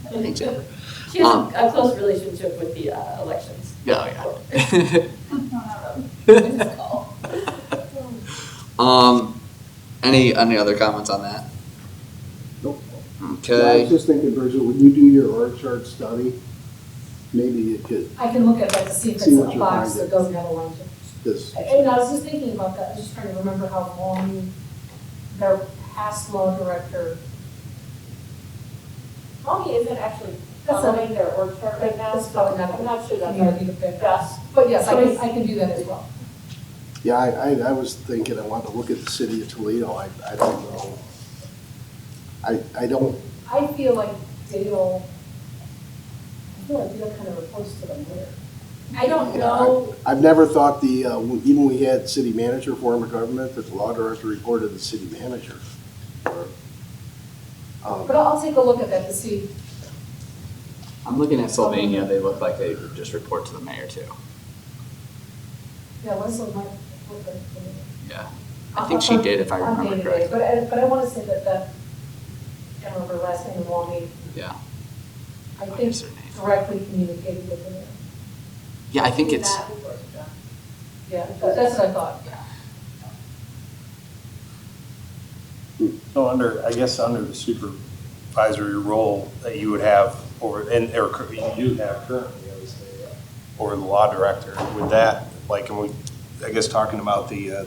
thanks, Amber. She has a close relationship with the elections. Yeah, Any other comments on that? Nope. I Okay. was just thinking, Bridget, when you do your org chart study, maybe you could, I can look at that to see if it's See what a you're box finding. that doesn't have a line to it. this, And I was just thinking about that, I was just trying to remember how long their past law director. Mommy isn't actually That's following their org chart right now, That's so probably not. I'm not sure that's Maybe our the pick. best. But yes, choice. I can do that as well. Yeah, I was thinking, I wanted to look at the city of Toledo, I don't know. I don't, I feel like Dale kind of reports to the mayor. I don't yeah, know, I've never thought even we had city manager form of government, that the law director reported to the city manager. But I'll take a look at that to see. I'm looking at Sylvania, they look like they just report to the mayor too. Yeah, Leslie might look at it. Yeah. I think she did, if I On remember day-to-day, correctly. But I want to say that, I can't remember her last name, Wongi, Yeah. I What think is her name? directly communicated with the mayor. Yeah, I think it's, that report to John. Yeah, that's what I thought. So I guess under the supervisory role that you would have over, or you do have currently, I would say, over the law director, with that, like, and I guess talking about the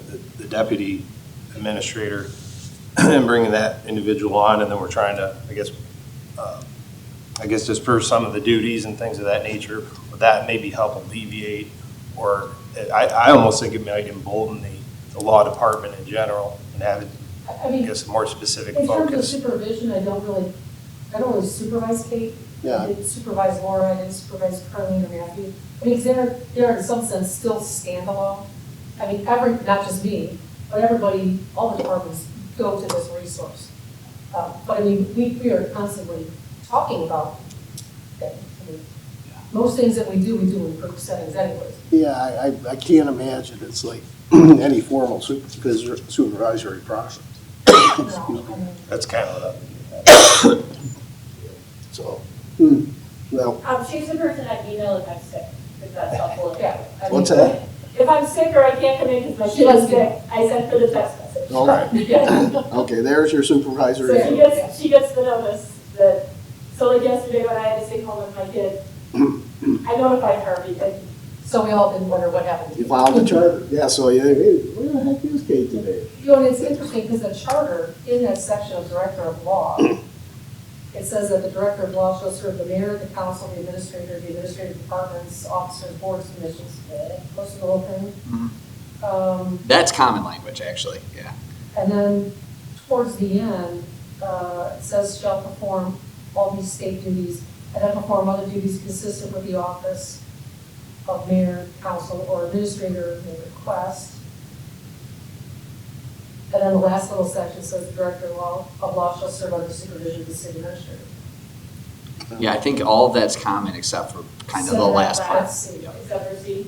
deputy administrator and bringing that individual on, and then we're trying to, I guess disperse some of the duties and things of that nature, would that maybe help alleviate, or I almost think it might embolden the law department in general and have it, I mean, I guess, more specific in terms of focus. supervision, I don't really supervise Kate. Yeah. I didn't supervise Laura, I didn't supervise Carleen or Matthew. I mean, 'cause they're in some sense still standalone. I mean, not just me, but everybody, all the departments go to this resource. But I mean, we are constantly talking about things. I mean, most things that we do in group settings anyways. yeah, I can't imagine it's like any formal supervisory process. No, I mean, That's kind of what So, well, She's the person I'd email if I'm sick, if that's helpful. Yeah. I mean, what's that? If I'm sick or I can't come in because my She kid does is sick, I send her the text message. All right. Yeah. Okay, there's your So supervisory. she gets the notice that, so like yesterday when I had to stay home with my kid, I notified her because So we all didn't wonder what happened. You filed the charter. Yeah, so hey, where the heck is Kate today? You know, and it's interesting because the charter, in that section of director of law, it says that the director of law shall serve the mayor, the council, the administrative departments, officers, boards, commissions, most of the whole thing. that's common language, actually, yeah. And then towards the end, it says shall perform all these state duties and then perform other duties consistent with the office of mayor, council, or administrator may request. And then the last little section says the director of law shall serve under supervision of the city administrator. Yeah, I think all of that's common except for kind of the last part. That's- except for C.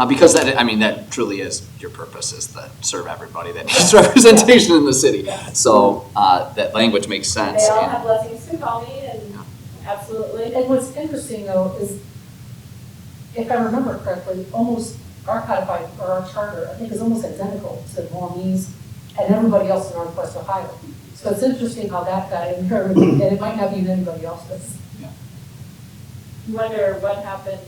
Because that, I mean, that truly is your purpose, is to serve everybody that needs representation in the city. So that language makes sense. They all and- have blessings to call me and absolutely. And what's interesting though is, if I remember correctly, almost our codified, or our charter, I think is almost identical to Maumese and everybody else in Northwest Ohio. So it's interesting how that got inherited, and it might not be anybody else's. You wonder what happened.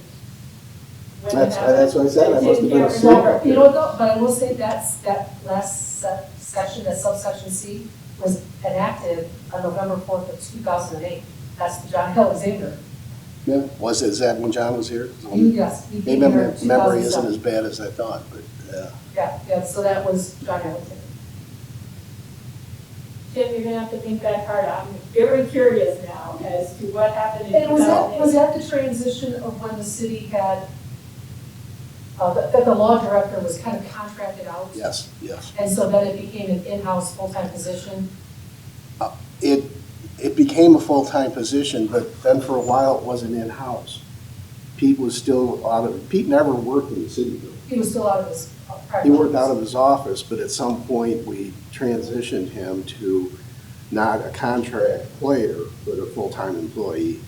when it That's happened. what I said. I must have been can't asleep. remember. You know what though, but I will say that last section, that subsection C, was enacted on November 4th of 2008. That's the John Alexander. Yeah, is that when John was here? Yes. he Maybe came here my in memory isn't 2007. as bad as I thought, but, Yeah, so that was John Alexander. Jim, you're gonna have to think that hard. I'm very curious now as to what happened in And was 2008. that the transition of when the city had, that the law director was kind of contracted out? yes. And so then it became an in-house full-time position? It became a full-time position, but then for a while it wasn't in-house. Pete was still Pete never worked in the city building. He was still out of his private He worked office. out of his office, but at some point we transitioned him to not a contract player, but a full-time employee.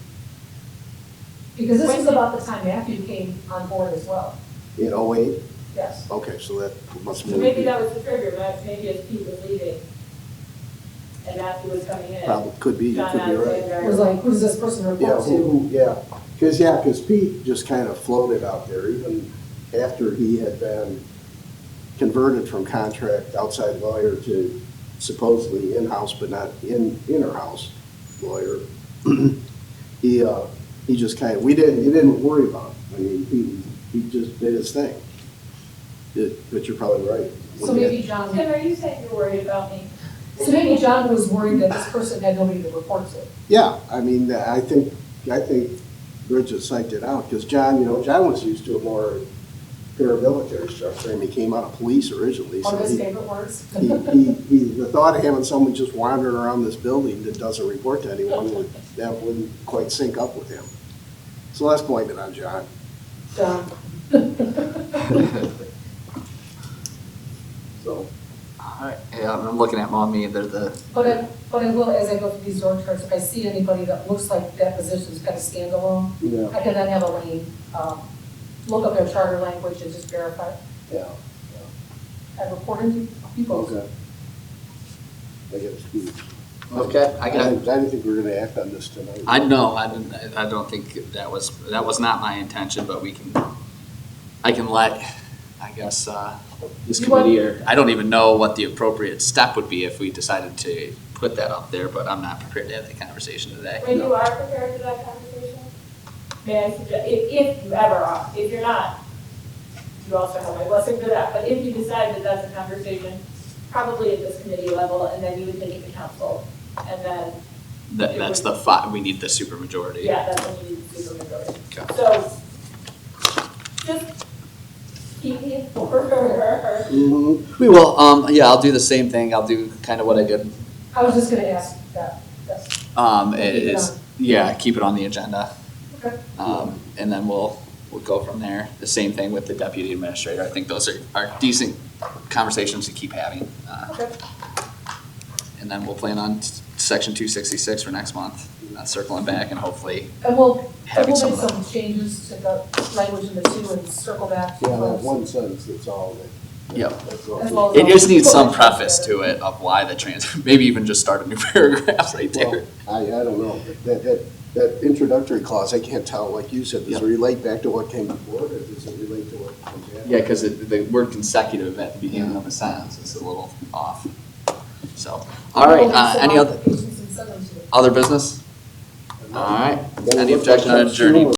Because this was about the time Matthew came on board as well. In '08? Yes. Okay, so that must have So been. maybe that was the trigger, maybe as Pete was leaving and Matthew was coming in. Probably, could be, you John could be right. It Alexander. was like, who's this person Yeah, report to? because Pete just kind of floated out there, even after he had been converted from contract outside lawyer to supposedly in-house, but not inner-house lawyer. He just kind of, he didn't worry about it. I mean, he just did his thing. But you're probably right. So maybe John, Tim, are you saying you're worried about me? so maybe John was worried that this person had nobody to report to. Yeah, I mean, I think Bridget psyched it out, because John, John was used to a more paramilitary structure, and he came out of police originally, One so of his he, favorite words. the thought of having someone just wandering around this building that doesn't report to anyone, that wouldn't quite sync up with him. So let's blame it on John. John. So, All right, yeah, I'm looking at mommy, they're the, But I will, as I go through these org charts, if I see anybody that looks like that position's kind of standalone, yeah, I can then have Elaine, look up their charter language and just verify. yeah, And report into you both. okay. I get it. okay, I got, didn't think we were gonna act on this tonight. I know, I don't think that was not my intention, but I can let, I guess, this You want- committee, or, I don't even know what the appropriate step would be if we decided to put that up there, but I'm not prepared to have that conversation today. When you are prepared for that conversation, may I suggest, if you ever are, if you're not, you also have my blessing for that, but if you decide that that's a conversation, probably at this committee level, and then you would take it to council, and then, That's we need the supermajority. yeah, that's when you need the supermajority. Okay. So, just keep me informed. Mhm. We will, yeah, I'll do the same thing, I'll do kind of what I did. I was just gonna ask that, yes. It Keep it is, on. yeah, keep it on the agenda. Okay. And then we'll go from there. The same thing with the deputy administrator. I think those are decent conversations to keep having. Okay. And then we'll plan on section 266 for next month, circling back and hopefully, And we'll Having make some of some changes to the language in the two and circle back. Yeah, that one sentence, that's all that. Yep. That's all. As well as- it just needs some preface to it of why the maybe even just start a new paragraph right there. Well, I don't know, that introductory clause, I can't tell, like you said, does Yep. it relate back to what came before, or does it relate to what comes after? Yeah, because the word consecutive at the beginning of a sentence is a little off. So, all right, We'll make some any other modifications and send them to you. business? All right, Then it any looks like objection on Chuck's adjourning? funeral